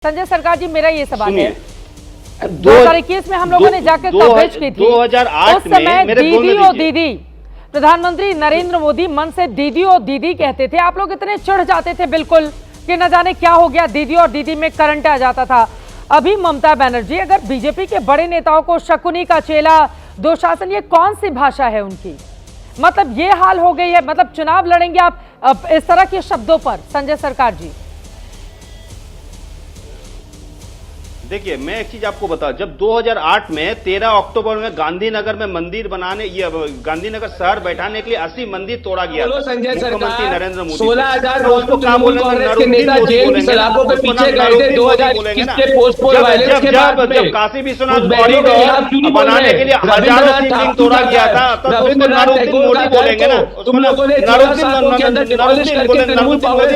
संजय सरकार जी, मेरा ये सवाल है, 2021 में हम लोगों ने जाकर कवरेज की थी, 2008 उस समय दीदी और दीदी, प्रधानमंत्री नरेंद्र मोदी मन से दीदी और दीदी कहते थे, आप लोग इतने चिढ़ जाते थे बिल्कुल कि न जाने क्या हो गया, दीदी और दीदी में करंट आ जाता था। अभी ममता बनर्जी अगर बीजेपी के बड़े नेताओं को शकुनी का चेला, दुशासन, ये कौन सी भाषा है उनकी? मतलब ये हाल हो गई है, मतलब चुनाव लड़ेंगे आप इस तरह के शब्दों पर? संजय सरकार जी देखिए, मैं एक चीज आपको बता, जब 2008 में 13 अक्टूबर में गांधीनगर में मंदिर बनाने, ये गांधीनगर शहर बैठाने के लिए 80 मंदिर तोड़ा गया था। मुख्यमंत्री नरेंद्र मोदी 16,000 रोज को कांग्रेस के नेता जेल की सलाखों पे पीछे गए थे 2021 के पोस्टपोल वायलेंस के बाद में। जब काशी विश्वनाथ कॉरिडोर बनाने के लिए हजारों शिवलिंग तोड़ा गया था, तब उसको नरोत्तम मोदी बोलेंगे ना, तुम लोगों ने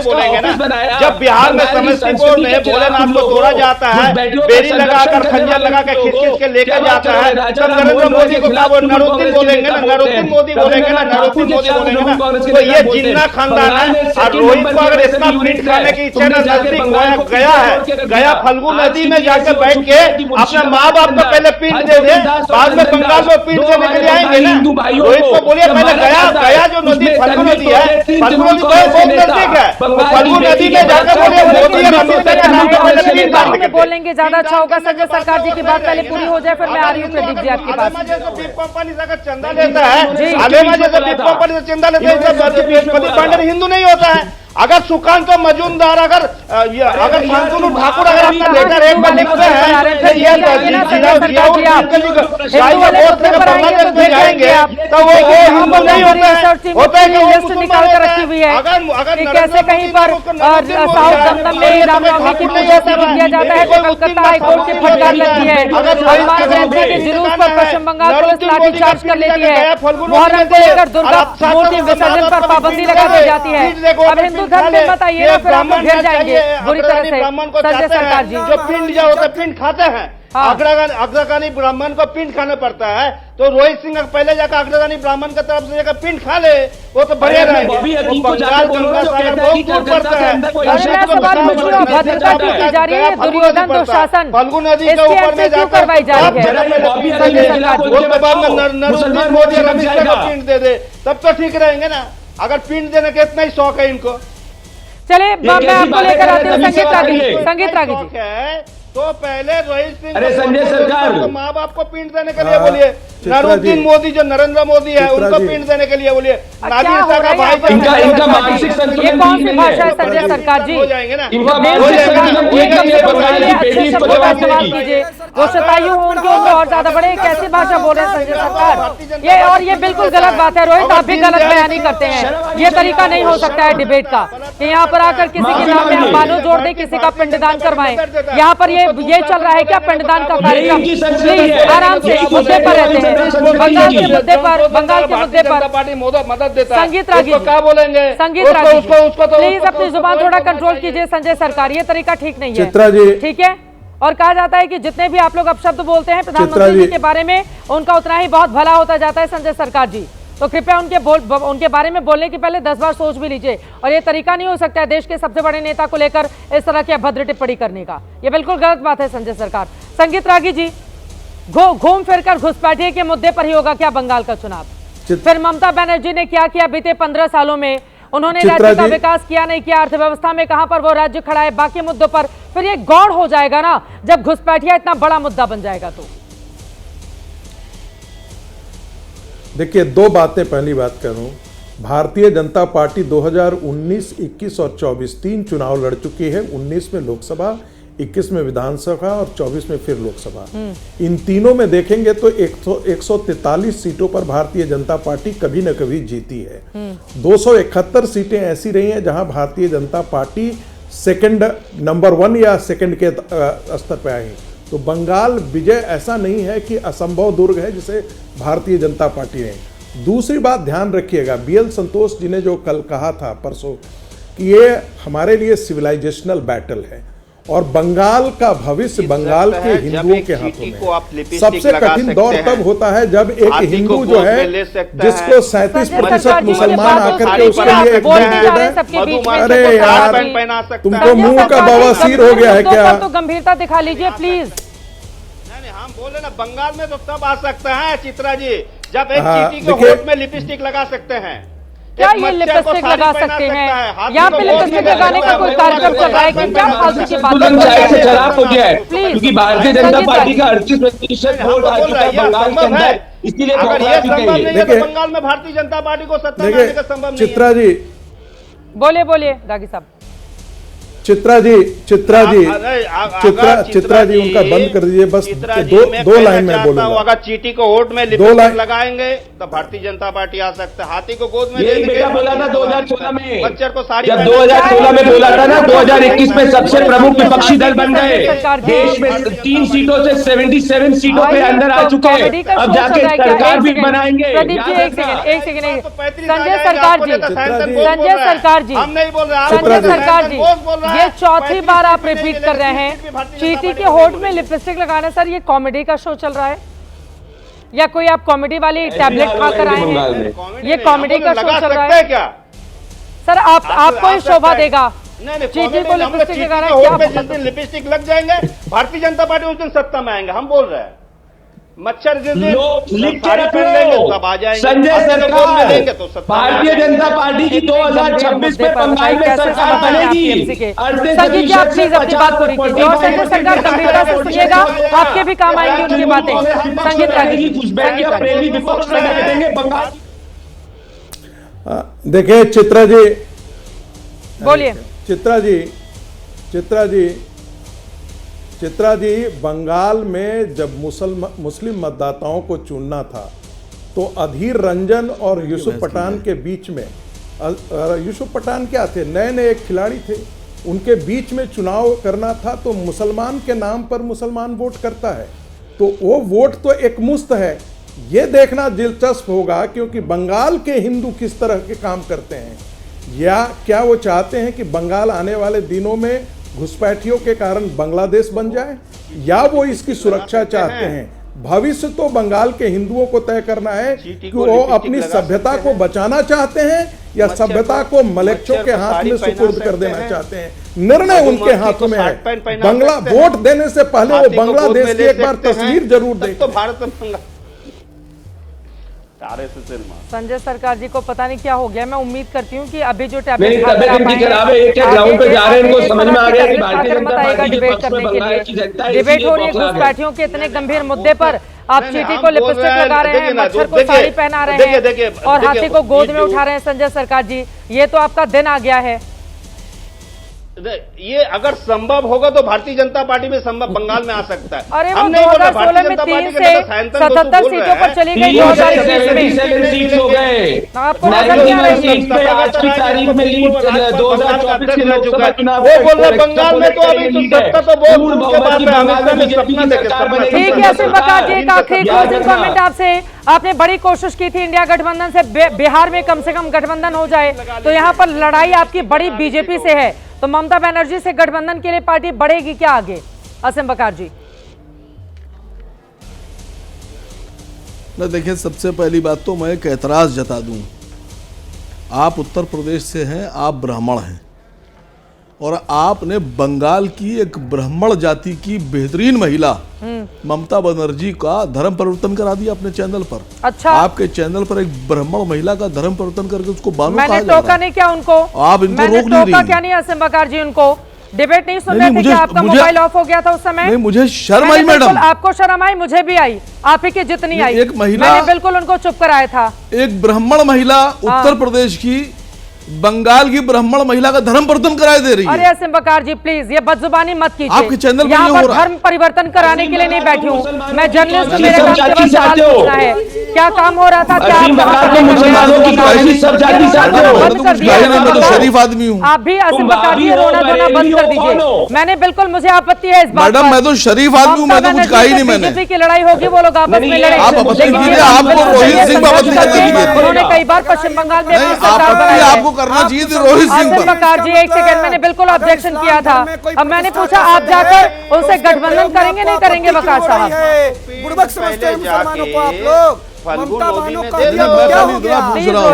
बोलेंगे ना। जब बिहार में समस्तीपुर में भोलेनाथ को तोड़ा जाता है, बेरी लगाकर खंजर लगाकर खींच के लेकर जाता है, तब नरेंद्र मोदी को क्या नरोत्तम बोलेंगे ना, नरोत्तम मोदी बोलेंगे ना, नरोत्तम मोदी बोलेंगे ना। तो ये जिन्ना खानदान है। और रोहित को अगर इसका पीठ खाने की इच्छा नजदीक गया है, गया फल्गु नदी में जाकर बैठ के अपने माँ बाप को पहले पीठ दे दे, बाद में बंगाल में पीठ देने के लिए आएंगे ना। रोहित को बोलिए पहले गया जो नदी फल्गु नदी है, फल्गु नदी बहुत नजदीक है, फल्गु नदी में जाकर बोलिए मोदी और अमित शाह के नाम पे पहले पीठ डालेंगे। बोलेंगे ज्यादा अच्छा होगा। संजय सरकार जी की बात पहले पूरी हो जाए, फिर मैं आ रही हूँ प्रदीप जी आपके पास। कंपनी से अगर चंदा लेता है, आलेमा जैसे कंपनी से चंदा लेता है, पांडे हिंदू नहीं होता है। अगर सुकांत मजूमदार, अगर शांतनु ठाकुर अगर आपका लेकर एक बार लिखते हैं, जाएंगे तो वो हिंदू नहीं होता है। होता है कि लिस्ट निकाल कर रखी हुई है कि कैसे कहीं पर साउथ दमदम में रामनवमी की पूजा से रोक दिया जाता है तो कलकत्ता हाईकोर्ट की फटकार लगती है। हनुमान जयंती के जुलूस पर पश्चिम बंगाल पुलिस लाठीचार्ज कर लेती है। मुहर्रम को लेकर दुर्गा मूर्ति विसर्जन पर पाबंदी लगा दी जाती है। अब हिंदू धर्म में बताइए ना, फिर आप घेर जाएंगे बुरी तरह से। संजय सरकार जी, जो पिंड जो होता है, पिंड खाते हैं, अग्रगामी ब्राह्मण को पिंड खाना पड़ता है, तो रोहित सिंह पहले जाकर अग्रगामी ब्राह्मण की तरफ से जाकर पिंड खा ले, वो तो बढ़िया रहेंगे। दुर्योधन दुशासन फल्गु नदी के ऊपर में क्यों करवाई जा रही है? मोदी और अमित शाह को पिंड दे दे, तब तो ठीक रहेंगे ना। अगर पिंड देने का इतना ही शौक है इनको। चलिए मैं आपको लेकर आती हूँ संगीत रागी जी। तो पहले रोहित सिंह, अरे संजय सरकार, तो माँ बाप को पिंड देने के लिए बोलिए, नरुद्दीन मोदी जो नरेंद्र मोदी है उनको पिंड देने के लिए बोलिए, नादिर शाह का भाई, इनका मानसिक संतुलन ये कौन सी भाषा है संजय सरकार जी? हो जाएंगे ना। वो शतायु हो उनके और ज्यादा बड़े, कैसी भाषा बोल रहे हैं संजय सरकार? ये और ये बिल्कुल गलत बात है। रोहित, आप भी गलत बयानी करते हैं। ये तरीका नहीं हो सकता है डिबेट का कि यहाँ पर आकर किसी के नाम में हम बानो जोड़ दें, किसी का पिंडदान करवाएं। यहाँ पर ये चल रहा है क्या पिंडदान का कार्यक्रम? प्लीज आराम से मुद्दे पर रहते हैं। बंगाल के मुद्दे पर, बंगाल के मुद्दे पर पार्टी मदद देता है। संगीत रागी क्या बोलेंगे? संगीत रागी प्लीज अपनी जुबान थोड़ा कंट्रोल कीजिए संजय सरकार, ये तरीका ठीक नहीं है। ठीक है। और कहा जाता है कि जितने भी आप लोग अपशब्द बोलते हैं प्रधानमंत्री जी के बारे में, उनका उतना ही बहुत भला होता जाता है संजय सरकार जी। तो कृपया उनके बारे में बोलने की पहले 10 बार सोच भी लीजिए। और ये तरीका नहीं हो सकता है देश के सबसे बड़े नेता को लेकर इस तरह की अभद्र टिप्पणी करने का। ये बिल्कुल गलत बात है संजय सरकार। संगीत रागी जी, घूम फिर कर घुसपैठिए के मुद्दे पर ही होगा क्या बंगाल का चुनाव? फिर ममता बनर्जी ने क्या किया बीते 15 सालों में? उन्होंने राज्य का विकास किया नहीं किया, अर्थव्यवस्था में कहां पर वो राज्य खड़ा है, बाकी मुद्दों पर फिर ये गौड़ हो जाएगा ना जब घुसपैठिया इतना बड़ा मुद्दा बन जाएगा। तो देखिए, दो बातें। पहली बात करूं, भारतीय जनता पार्टी 2019, 21 और 24 3 चुनाव लड़ चुकी है। 19 में लोकसभा, 21 में विधानसभा और 24 में फिर लोकसभा। इन तीनों में देखेंगे तो 143 सीटों पर भारतीय जनता पार्टी कभी न कभी जीती है। 271 सीटें ऐसी रही हैं जहां भारतीय जनता पार्टी नंबर 1 या सेकंड के स्तर पर आई। तो बंगाल विजय ऐसा नहीं है कि असंभव दुर्ग है जिसे भारतीय जनता पार्टी ने। दूसरी बात ध्यान रखिएगा, BL संतोष जी ने जो कल कहा था परसों कि ये हमारे लिए सिविलाइजेशनल बैटल है, और बंगाल का भविष्य बंगाल के हिंदुओं के हाथों में। सबसे कठिन दौर तब होता है जब एक हिंदू जो है जिसको 37% मुसलमान आकर के उसके लिए एक मैंडेट है। अरे यार, तुमको मुंह का बवासीर हो गया है क्या? तो गंभीरता दिखा लीजिए प्लीज। हम बोले ना, बंगाल में तो तब आ सकता है चित्रा जी जब एक चीटी के होठ में लिपस्टिक लगा सकते हैं। क्या ये लिपस्टिक लगा सकते हैं? यहाँ पे लिपस्टिक लगाने का कोई कार्यक्रम चल रहा है कि क्या? फालतू की बात से खराब हो गया है क्योंकि भारतीय जनता पार्टी का 38% वोट आ चुका है बंगाल के अंदर, इसीलिए अगर ये संभव नहीं है तो बंगाल में भारतीय जनता पार्टी को सत्ता में आने का संभव नहीं है। चित्रा जी बोलिए दागी साहब। चित्रा जी उनका बंद कर दीजिए, बस दो लाइन में बोलूंगा। अगर चीटी को वोट में लिपस्टिक लगाएंगे तो भारतीय जनता पार्टी आ सकता है। हाथी को गोद में बेटा बोला था 2016 में, बच्चर को साड़ी, जब 2016 में बोला था ना, 2021 में सबसे प्रमुख विपक्षी दल बन गए। देश में 3 सीटों से 77 सीटों पे अंदर आ चुके हैं। अब जाके सरकार भी बनाएंगे। प्रदीप जी एक सेकंड संजय सरकार जी हम नहीं बोल रहे, संजय सरकार जी ये चौथी बार आप रिपीट कर रहे हैं चीटी के होठ में लिपस्टिक लगाना। सर ये कॉमेडी का शो चल रहा है या कोई आप कॉमेडी वाली टैबलेट खाकर आए हैं? ये कॉमेडी का शो चल रहा है क्या? सर आपको ही शोभा देगा चीटी को लिपस्टिक लगाना? क्या जिस दिन लिपस्टिक लग जाएंगे भारतीय जनता पार्टी उस दिन सत्ता में आएंगे। हम बोल रहे हैं मच्छर जिस दिन तब आ जाएंगे। संजय सरकार, भारतीय जनता पार्टी की 2026 में बंगाल में सरकार बनेगी। संजय जी आप प्लीज अपनी बात पूरी कीजिए और संजय सरकार गंभीरता से सुनिएगा, आपके भी काम आएंगी उनकी बातें। देखिए चित्रा जी, बोलिए। चित्रा जी बंगाल में जब मुस्लिम मतदाताओं को चुनना था तो अधीर रंजन और यूसुफ पठान के बीच में, यूसुफ पठान क्या थे, नए खिलाड़ी थे, उनके बीच में चुनाव करना था। तो मुसलमान के नाम पर मुसलमान वोट करता है तो वो वोट तो एक मुश्त है। ये देखना दिलचस्प होगा क्योंकि बंगाल के हिंदू किस तरह के काम करते हैं, या क्या वो चाहते हैं कि बंगाल आने वाले दिनों में घुसपैठियों के कारण बांग्लादेश बन जाए, या वो इसकी सुरक्षा चाहते हैं। भविष्य तो बंगाल के हिंदुओं को तय करना है कि वो अपनी सभ्यता को बचाना चाहते हैं या सभ्यता को मलेच्छों के हाथ में सुपुर्द कर देना चाहते हैं। निर्णय उनके हाथों में है। बंगला वोट देने से पहले वो बांग्लादेश की एक बार तस्वीर जरूर देखें। संजय सरकार जी को पता नहीं क्या हो गया। मैं उम्मीद करती हूँ कि अभी जो टैबलेट ग्राउंड पे जा रहे हैं उनको समझ में आ गया कि भारतीय जनता पार्टी डिबेट करने के लिए डिबेट हो रही है घुसपैठियों के इतने गंभीर मुद्दे पर। आप चीटी को लिपस्टिक लगा रहे हैं, मच्छर को साड़ी पहना रहे हैं और हाथी को गोद में उठा रहे हैं। संजय सरकार जी ये तो आपका दिन आ गया है। ये अगर संभव होगा तो भारतीय जनता पार्टी में संभव बंगाल में आ सकता है। अरे वो 2016 में 3 से 77 सीटों पर चली गई। 2021 सीट हो गए। आपको नजर नहीं आ रही है आज की तारीख में लीड 2024 के लोकसभा चुनाव वो बोल रहे बंगाल में तो अभी सत्ता तो बहुत दूर के बाद में हमेशा में सपना देखे। ठीक है असीम बकार जी, एक आखिरी क्लोजिंग कमेंट आपसे। आपने बड़ी कोशिश की थी इंडिया गठबंधन से बिहार में कम से कम गठबंधन हो जाए, तो यहाँ पर लड़ाई आपकी बड़ी बीजेपी से है, तो ममता बनर्जी से गठबंधन के लिए पार्टी बढ़ेगी क्या आगे? असीम बकार जी। न देखिए, सबसे पहली बात तो मैं एक एतराज जता दूं। आप उत्तर प्रदेश से हैं, आप ब्राह्मण हैं और आपने बंगाल की एक ब्राह्मण जाति की बेहतरीन महिला ममता बनर्जी का धर्म परिवर्तन करा दिया अपने चैनल पर। अच्छा, आपके चैनल पर एक ब्राह्मण महिला का धर्म परिवर्तन करके उसको बानो मैंने टोका नहीं क्या उनको? आप इनको रोक नहीं रही। क्या नहीं असीम बकार जी उनको डिबेट नहीं सुन रहे थे क्या? आपका मोबाइल ऑफ हो गया था उस समय? नहीं, मुझे शर्म आई मैडम। आपको शर्म आई, मुझे भी आई, आप ही की जितनी आई। एक महिला, मैंने बिल्कुल उनको चुप कराया था। एक ब्राह्मण महिला उत्तर प्रदेश की बंगाल की ब्राह्मण महिला का धर्म परिवर्तन कराए दे रही है। अरे असीम बकार जी प्लीज ये बदजुबानी मत कीजिए। आपके चैनल यहाँ पर धर्म परिवर्तन कराने के लिए नहीं बैठी हूँ मैं, जर्नलिस्ट हूँ, मेरे काम से सवाल पूछना है। क्या काम हो रहा था? क्या शरीफ आदमी हूँ। आप भी असीम बकार जी रोना धोना बंद कर दीजिए। मैंने बिल्कुल, मुझे आपत्ति है इस बात मैडम, मैं तो शरीफ आदमी हूँ, मैं तो कुछ कहा ही नहीं। मैंने बीजेपी की लड़ाई होगी, वो लोग आपस में लड़े। आप आपत्ति कीजिए, आपको रोहित सिंह बाबत उन्होंने कई बार पश्चिम बंगाल में सरकार बनाई है। करना चाहिए थी रोहित सिंह आसिफ पर। बकार जी, एक सेकंड, मैंने बिल्कुल ऑब्जेक्शन किया था। अब मैंने पूछा आप जाकर उनसे गठबंधन करेंगे नहीं करेंगे बकार साहब? बुड़बक समझते हैं मुसलमानों को आप लोग। ममता बानो का दिया तो क्या हो गया?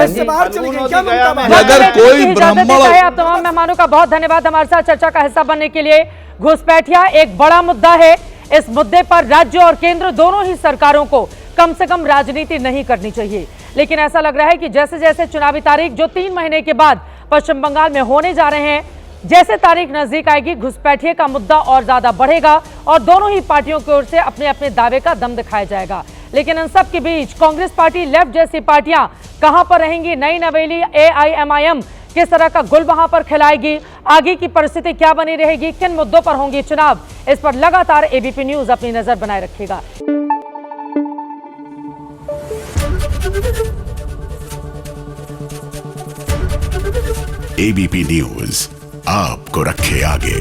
इससे बाहर चली गई क्या ममता बानो? अगर कोई ब्राह्मण, आप तमाम मेहमानों का बहुत धन्यवाद हमारे साथ चर्चा का हिस्सा बनने के लिए। घुसपैठिया एक बड़ा मुद्दा है। इस मुद्दे पर राज्य और केंद्र दोनों ही सरकारों को कम से कम राजनीति नहीं करनी चाहिए, लेकिन ऐसा लग रहा है कि जैसे जैसे चुनावी तारीख जो 3 महीने के बाद पश्चिम बंगाल में होने जा रहे हैं, जैसे तारीख नजदीक आएगी घुसपैठिए का मुद्दा और ज्यादा बढ़ेगा और दोनों ही पार्टियों की ओर से अपने अपने दावे का दम दिखाया जाएगा। लेकिन इन सब के बीच कांग्रेस पार्टी, लेफ्ट जैसी पार्टियां कहां पर रहेंगी? नई नवेली AIMIM किस तरह का गुल वहां पर खिलाएगी? आगे की परिस्थिति क्या बनी रहेगी? किन मुद्दों पर होंगे चुनाव? इस पर लगातार ABP न्यूज अपनी नजर बनाए रखेगा। ABP न्यूज आपको रखे आगे।